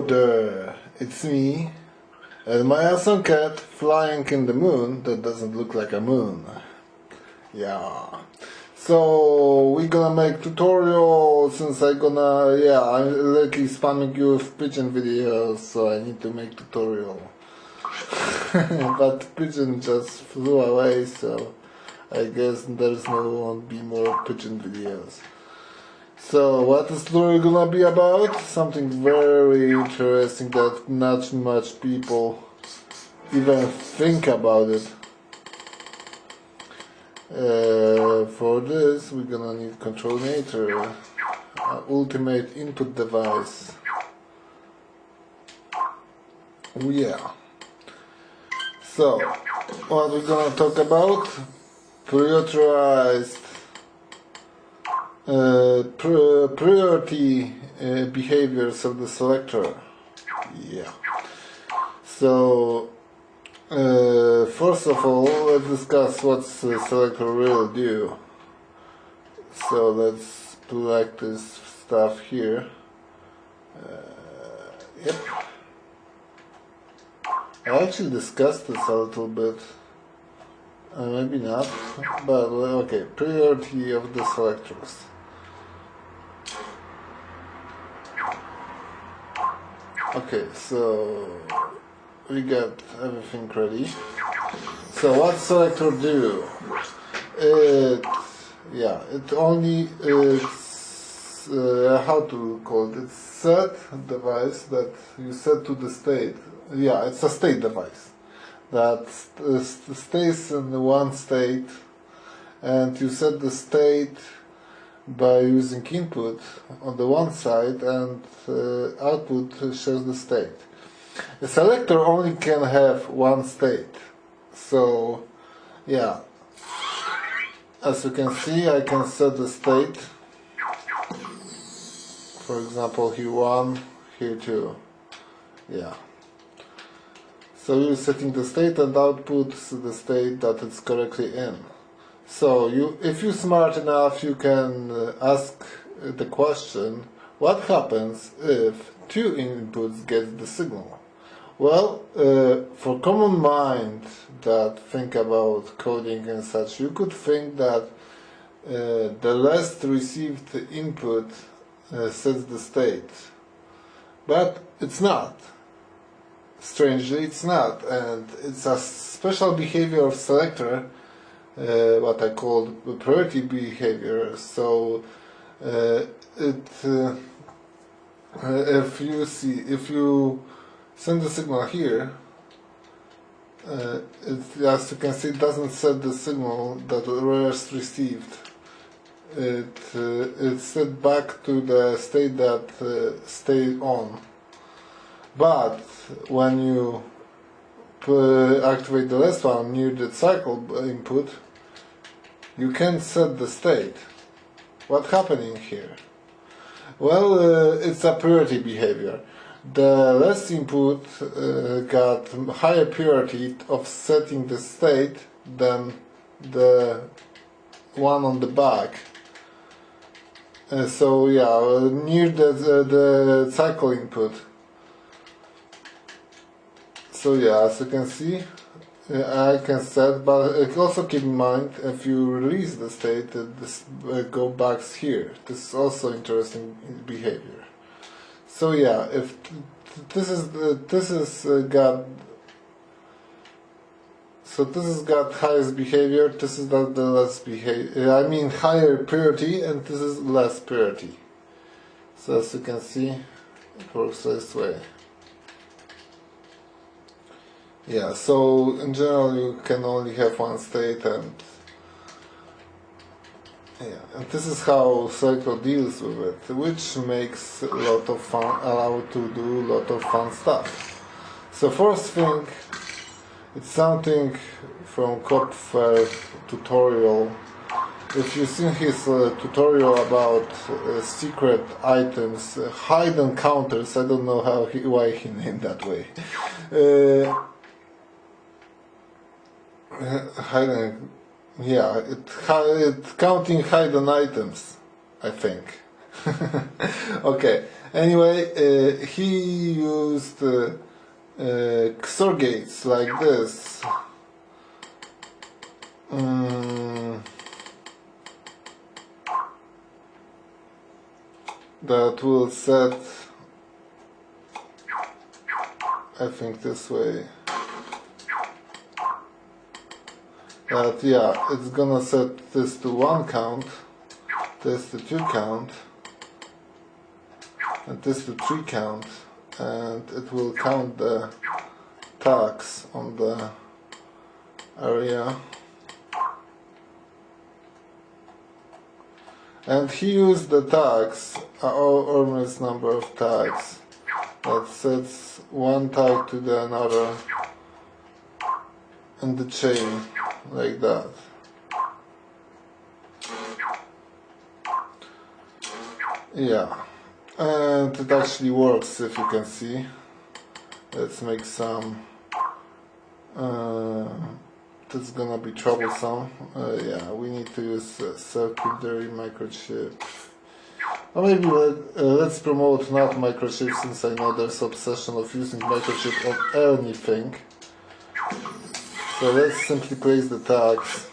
Hello there, it's me and my awesome cat flying in the moon that doesn't look like a moon. Yeah. So we're gonna make tutorial since I'm lately spamming you with pigeon videos, so I need to make tutorial. But pigeon just flew away, so I guess won't be more pigeon videos. So what is the story gonna be about? Something very interesting that not much people even think about it. For this we're gonna need controller, ultimate input device. Oh yeah. So what we're gonna talk about? Prioritized priority behaviors of the selector. Yeah. So first of all, let's discuss what the selector really do. So let's do like this stuff here. Yep. I actually discussed this a little bit. Maybe not, but okay. Priority of the selectors. Okay, so we got everything ready. So what selector do? It only it's how to call it? It's set device that you set to the state. Yeah, it's a state device that stays in one state, and you set the state by using input on the one side and output shows the state. A selector only can have one state, so yeah, as you can see I can set the state, for example here 1, here 2, yeah. So you're setting the state and outputs the state that it's correctly in. So if you're smart enough, you can ask the question, what happens if two inputs get the signal? Well, for common mind that think about coding and such, you could think that the last received input sets the state. But it's not. Strangely, it's not, and it's a special behavior of selector, what I call priority behavior. So if you send the signal here, as you can see, it doesn't set the signal that was received. It's set back to the state that stayed on. But when you activate the last one near the cycle input, you can set the state. What's happening here? Well, it's a priority behavior. The last input got higher priority of setting the state than the one on the back. So yeah, near the cycle input. So yeah, as you can see, I can set, but also keep in mind, if you release the state, this go back here. This is also interesting behavior. So yeah, if this has got highest behavior, this is not the less behavior. I mean higher priority, and this is less priority. So as you can see, it works this way. Yeah, so in general you can only have one state, and this is how Selector deals with it, which makes a lot of fun, allow to do a lot of fun stuff. So first thing, it's something from Kopfer tutorial. If you've seen his tutorial about secret items, hidden counters, I don't know why he named that way. Hidden, yeah, it's counting hidden items, I think. Okay, Anyway, he used XOR gates like this. That will set, I think this way. That, yeah, it's gonna set this to 1 count, this to 2 count, and this to 3 count, and it will count the tags on the area. And he used the tags, enormous number of tags, that sets one tag to the another in the chain, like that. Yeah, and it actually works, if you can see. Let's make some. That's gonna be troublesome. Yeah, we need to use secondary microchip. Or maybe let's promote not microchip, since I know there's obsession of using microchip on anything. So let's simply place the tags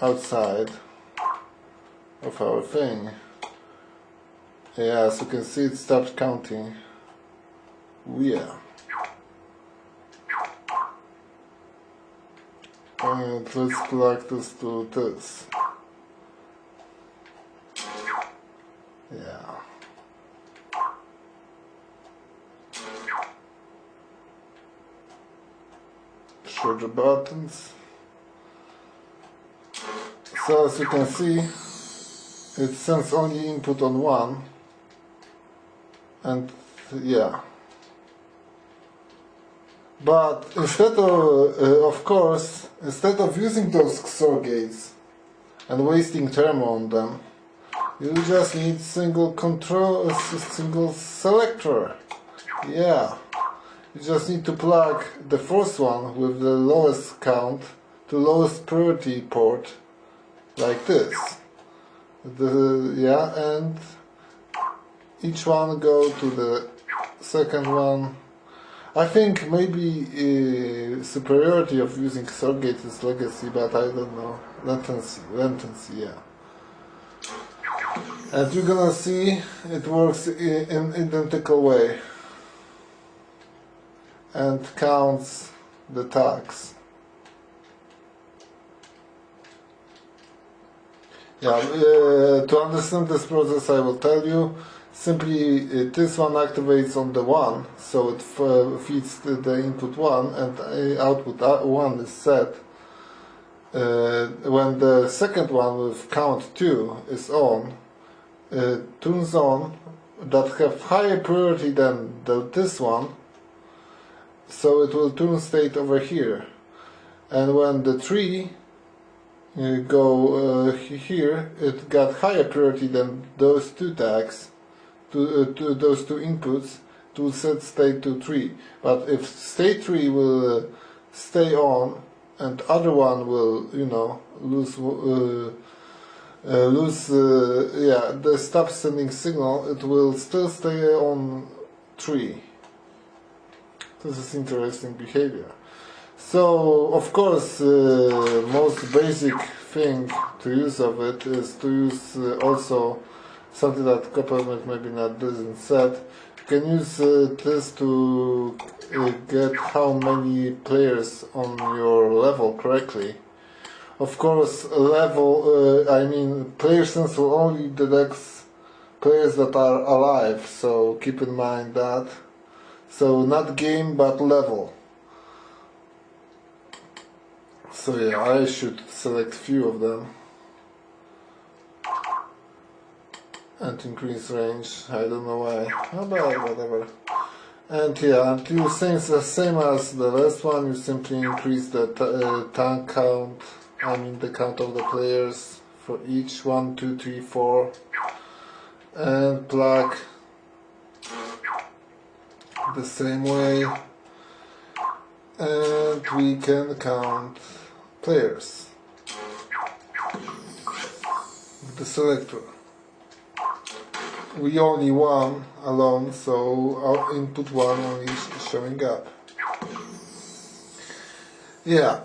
outside of our thing. Yeah, as you can see, it stopped counting. Yeah. And let's plug this to this. Yeah. Show the buttons. So as you can see, it sends only input on 1. And yeah. But instead of course, instead of using those XOR gates and wasting thermo on them, you just need single control, single selector. Yeah, you just need to plug the first one with the lowest count to lowest priority port, like this. Yeah, and each one go to the second one. I think maybe superiority of using XOR gate is legacy, but I don't know. Latency, yeah. And you're gonna see it works in identical way and counts the tags. Yeah, to understand this process, I will tell you. Simply, this one activates on the 1, so it feeds the input 1 and output 1 is set. When the second one with count 2 is on, turns on, that have higher priority than this one, so it will turn state over here. And when the 3 go here, it got higher priority than those 2 tags. To those 2 inputs to set state to 3. But if state 3 will stay on and other one will, you know, yeah, the stop sending signal, it will still stay on 3. This is interesting behavior. So of course, most basic thing to use of it is to use also something that Coppermint maybe not doesn't set. You can use this to get how many players on your level correctly. Of course, level, I mean, player sense will only detect players that are alive, so keep in mind that. So not game, but level. So yeah, I should select few of them and increase range. I don't know why, but whatever. And yeah, and you things the same as the last one. You simply increase the tank count. I mean the count of the players for each 1, 2, 3, 4, and plug the same way, and we can count players with the selector. we only one alone, so our input one only is showing up. Yeah,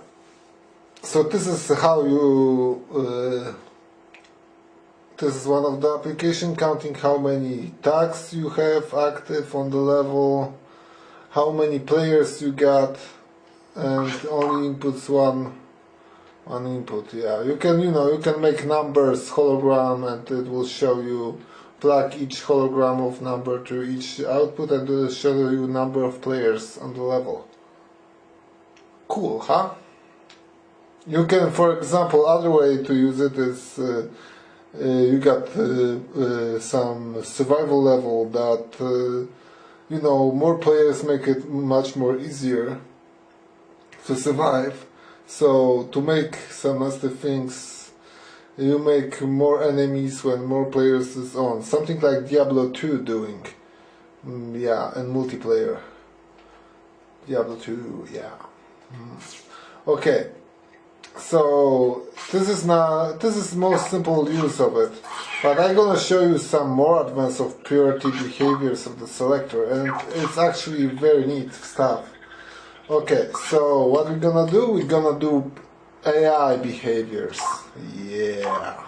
so this is how you this is one of the application, counting how many tags you have active on the level, how many players you got, and only inputs one input. Yeah, you can, you can make numbers hologram, and it will show you, plug each hologram of number to each output, and it will show you number of players on the level. Cool, huh? You can, for example, other way to use it is you got some survival level that more players make it much more easier to survive. So to make some nasty things, you make more enemies when more players is on. Something like Diablo 2 doing. Yeah, and multiplayer. Diablo 2, yeah. Okay. So this is most simple use of it, but I'm gonna show you some more advanced of priority behaviors of the selector, and it's actually very neat stuff. Okay, so what we're gonna do? We're gonna do AI behaviors. Yeah.